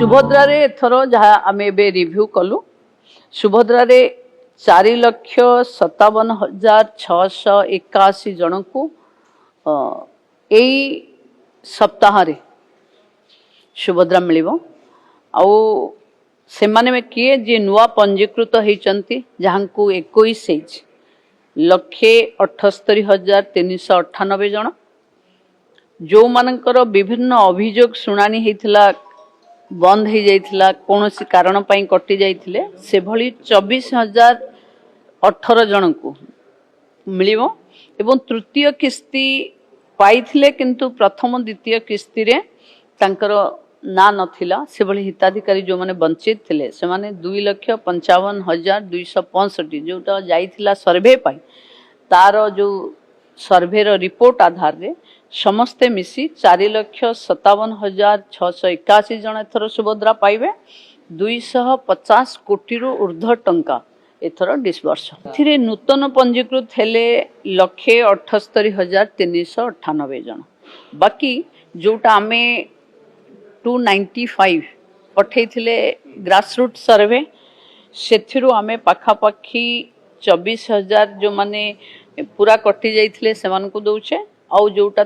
सुभद्रा रे एथर जहाँ आम ए रिव्यू कलु सुभद्रा रे 4,57,681 जन को यही सप्ताह रे सुभद्रा मिलिबो आउ से माने में किए जे नुआ पंजीकृत होती जहाँ को 21,78,398 जन जो मानकर विभिन्न अभियोग शुणानी होता बंद हो जाइथिला कौन सी कारण पाई कटि जाइथिले से भली 24,018 जन को मिलिबो एवं तृतीय किस्ती पाइथिले किंतु प्रथम द्वितीय किस्ती रे तांकर ना नथिला से भली हिताधिकारी जो माने वंचित थिले से माने 2,55,265 जोटा जाइथिला सर्वे पाई तार जो सर्वे रो रिपोर्ट आधार रे समस्ते मिसी 4,57,681 जन एथर सुभद्रा पाइबे 250 कोटी रु ऊर्ध्व टंका एथर डिस्बर्स एथिरे नूतन पंजीकृत हेले 1,78,398 जन बाकी जोटा आमे 295 पठेइथिले ग्रासरूट सर्वे सेथिरु आमे पाखापाखी 24,000 जो माने पूरा कटि जाइथिले सेमान को दउछे आउ जोटा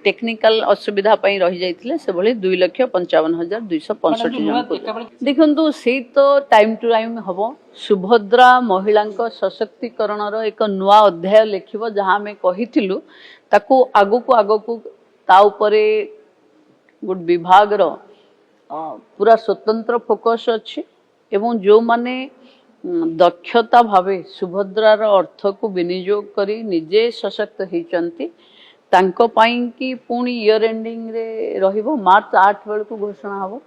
टेक्निकल असुविधा पाई रही जाइथिले से भली 2,55,265 जन को देखंतु से तो टाइम टू टाइम हबो सुभद्रा महिला सशक्तिकरण रो एक नुआ अध्याय लिखिबो जहां में कहिथिलु ताकू आगु को ता उपरे गुड विभाग रो पूरा स्वतंत्र फोकस अछि एवं जो माने दक्षता भावे सुभद्रार अर्थ को विनियोग करी निजे सशक्त होइचंती तांको पाई कि पुणी इयर एंडिंग रे रहिबो मार्च 8 बेल को घोषणा हबो।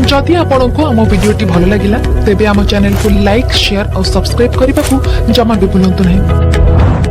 जदि आपनको आम वीडियोटी भल लगिला तेबे आम चैनल को लाइक शेयर और सब्सक्राइब करने को जमा भी भूलु नहीं।